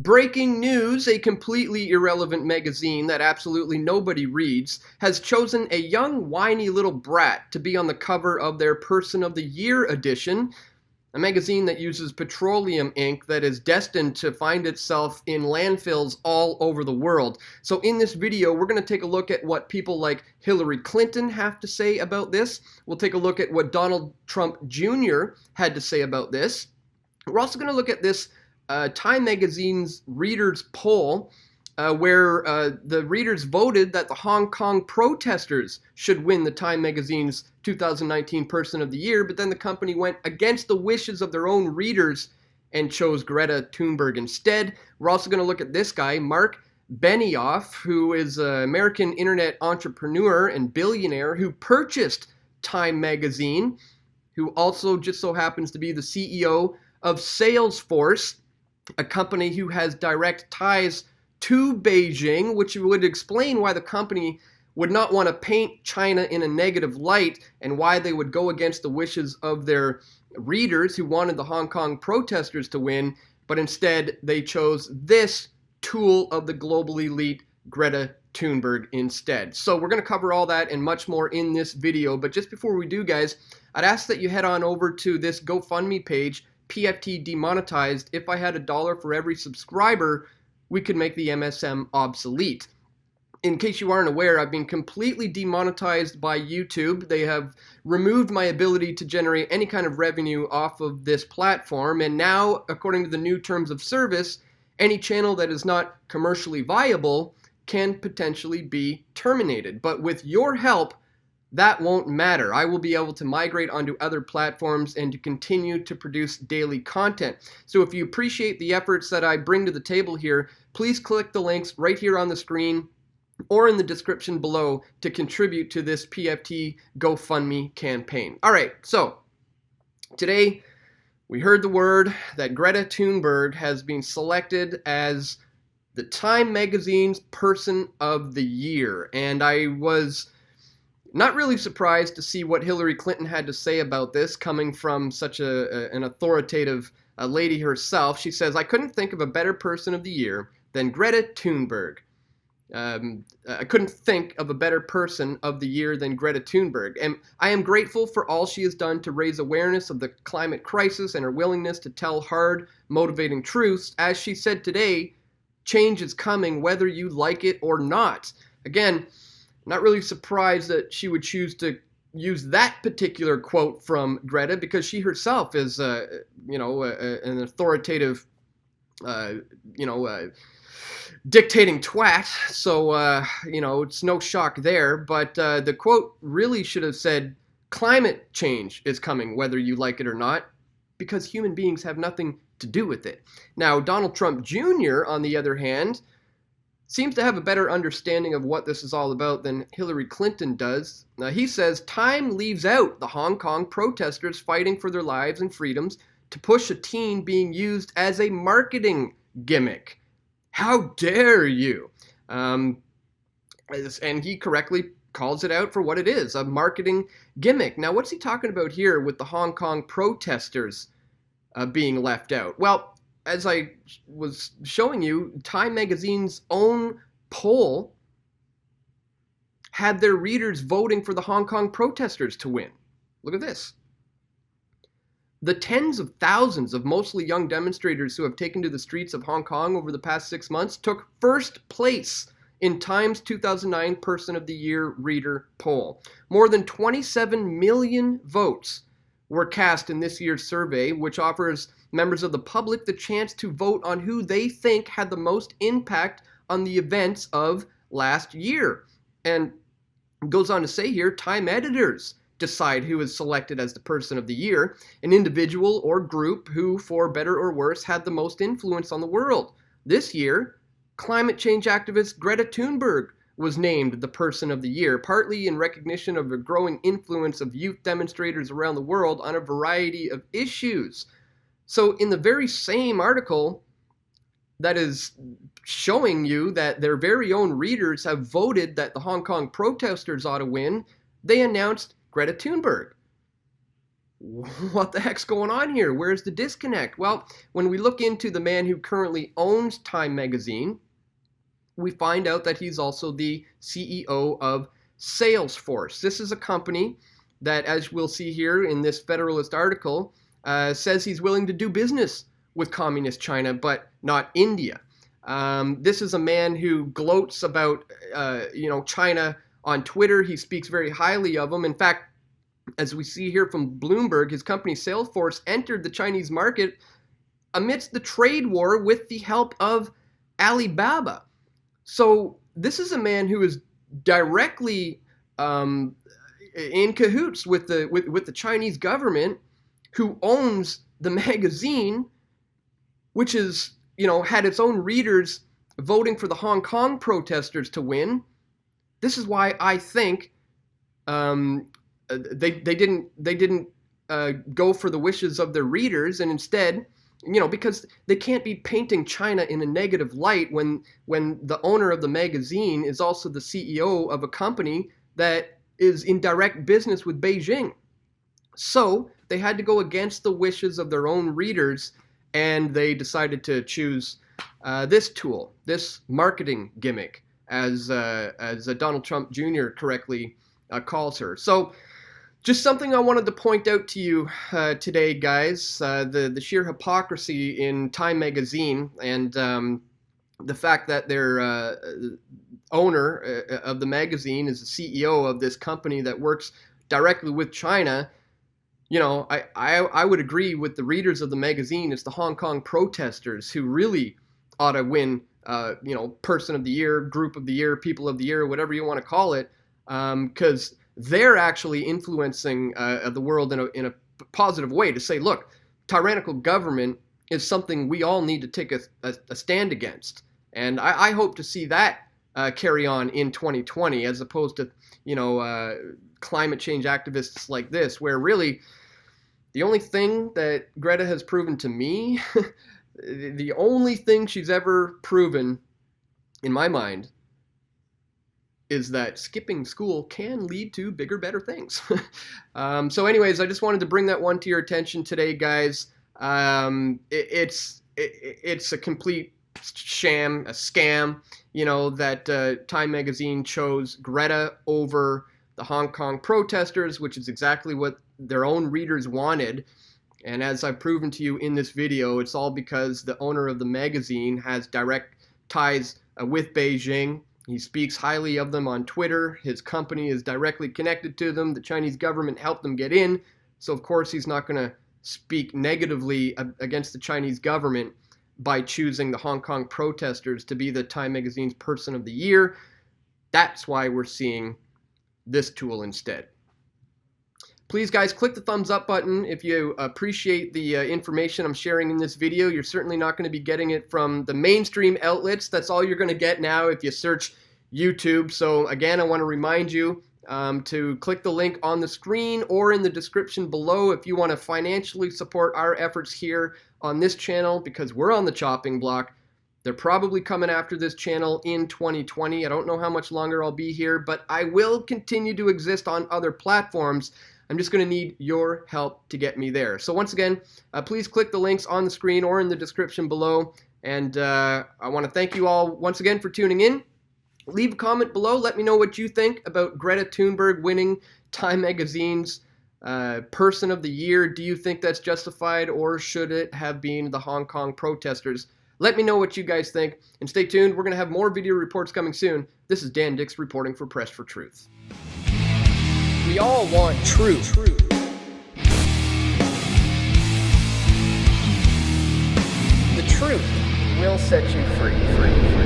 Breaking news, a completely irrelevant magazine that absolutely nobody reads has chosen a young whiny little brat to be on the cover of their Person of the Year edition, a magazine that uses petroleum ink that is destined to find itself in landfills all over the world. So in this video, we're going to take a look at what people like Hillary Clinton have to say about this. We'll take a look at what Donald Trump Jr. had to say about this. We're also going to look at this Time Magazine's readers poll where the readers voted that the Hong Kong protesters should win the Time Magazine's 2019 Person of the Year, but then the company went against the wishes of their own readers and chose Greta Thunberg instead. We're also going to look at this guy, Marc Benioff, who is an American internet entrepreneur and billionaire who purchased Time Magazine, who also just so happens to be the CEO of Salesforce, a company who has direct ties to Beijing, which would explain why the company would not want to paint China in a negative light and why they would go against the wishes of their readers who wanted the Hong Kong protesters to win, but instead they chose this tool of the global elite, Greta Thunberg, instead. So we're going to cover all that and much more in this video, but just before we do, guys, I'd ask that you head on over to this GoFundMe page, PFT Demonetized. If I had $1 for every subscriber, we could make the MSM obsolete. In case you aren't aware, I've been completely demonetized by YouTube. They have removed my ability to generate any kind of revenue off of this platform, and now, according to the new terms of service, any channel that is not commercially viable can potentially be terminated. But with your help, that won't matter. I will be able to migrate onto other platforms and to continue to produce daily content. So if you appreciate the efforts that I bring to the table here, please click the links right here on the screen or in the description below to contribute to this PFT GoFundMe campaign. All right, so today we heard the word that Greta Thunberg has been selected as the Time Magazine's Person of the Year, and I was not really surprised to see what Hillary Clinton had to say about this, coming from such an authoritative lady herself. She says, "I couldn't think of a better Person of the Year than Greta Thunberg." I couldn't think of a better Person of the Year than Greta Thunberg. And I am grateful for all she has done to raise awareness of the climate crisis and her willingness to tell hard, motivating truths. As she said today, change is coming whether you like it or not. Again, not really surprised that she would choose to use that particular quote from Greta, because she herself is, an authoritative, dictating twat. So, it's no shock there. But the quote really should have said, "Climate change is coming whether you like it or not," because human beings have nothing to do with it. Now, Donald Trump Jr., on the other hand, seems to have a better understanding of what this is all about than Hillary Clinton does. He says, "Time leaves out the Hong Kong protesters fighting for their lives and freedoms to push a teen being used as a marketing gimmick. How dare you?" And he correctly calls it out for what it is, a marketing gimmick. Now, what's he talking about here with the Hong Kong protesters being left out? Well, as I was showing you, Time Magazine's own poll had their readers voting for the Hong Kong protesters to win. Look at this. The tens of thousands of mostly young demonstrators who have taken to the streets of Hong Kong over the past 6 months took first place in Time's 2009 Person of the Year reader poll. More than 27 million votes were cast in this year's survey, which offers members of the public the chance to vote on who they think had the most impact on the events of last year. And it goes on to say here, Time editors decide who is selected as the Person of the Year, an individual or group who, for better or worse, had the most influence on the world. This year, climate change activist Greta Thunberg was named the Person of the Year, partly in recognition of the growing influence of youth demonstrators around the world on a variety of issues. So in the very same article that is showing you that their very own readers have voted that the Hong Kong protesters ought to win, they announced Greta Thunberg. what the heck's going on here? Where's the disconnect? Well, when we look into the man who currently owns Time magazine, we find out that he's also the CEO of Salesforce. This is a company that, as we'll see here in this Federalist article, says he's willing to do business with communist China, but not India. This is a man who gloats about China on Twitter. He speaks very highly of them. In fact, as we see here from Bloomberg, his company Salesforce entered the Chinese market amidst the trade war with the help of Alibaba. So this is a man who is directly in cahoots with the Chinese government, who owns the magazine, which is, had its own readers voting for the Hong Kong protesters to win. This is why I think they didn't go for the wishes of their readers, and instead, because they can't be painting China in a negative light when the owner of the magazine is also the CEO of a company that is in direct business with Beijing. So they had to go against the wishes of their own readers, and they decided to choose this tool, this marketing gimmick, as Donald Trump Jr. correctly calls her. So just something I wanted to point out to you today, guys, the sheer hypocrisy in Time magazine, and the fact that their owner of the magazine is the CEO of this company that works directly with China. I would agree with the readers of the magazine. It's the Hong Kong protesters who really ought to win, person of the year, group of the year, people of the year, whatever you want to call it, because they're actually influencing the world in a positive way to say, look, tyrannical government is something we all need to take a stand against. And I hope to see that carry on in 2020, as opposed to, climate change activists like this, where really the only thing that Greta has proven to me, the only thing she's ever proven in my mind, is that skipping school can lead to bigger, better things. So anyways, I just wanted to bring that one to your attention today, guys. It's a complete sham, a scam, that Time magazine chose Greta over the Hong Kong protesters, which is exactly what their own readers wanted. And as I've proven to you in this video, it's all because the owner of the magazine has direct ties with Beijing. He speaks highly of them on Twitter. His company is directly connected to them. The Chinese government helped them get in. So of course he's not going to speak negatively against the Chinese government by choosing the Hong Kong protesters to be the Time magazine's Person of the Year. That's why we're seeing this tool instead. Please, guys, click the thumbs up button if you appreciate the information I'm sharing in this video. You're certainly not going to be getting it from the mainstream outlets. That's all you're going to get now if you search YouTube. So again, I want to remind you to click the link on the screen or in the description below if you want to financially support our efforts here on this channel, because we're on the chopping block. They're probably coming after this channel in 2020. I don't know how much longer I'll be here, but I will continue to exist on other platforms. I'm just going to need your help to get me there. So once again, please click the links on the screen or in the description below. And I want to thank you all once again for tuning in. Leave a comment below. Let me know what you think about Greta Thunberg winning Time magazine's Person of the Year. Do you think that's justified, or should it have been the Hong Kong protesters? Let me know what you guys think, and stay tuned. We're going to have more video reports coming soon. This is Dan Dix reporting for Press for Truth. We all want truth. The truth will set you free.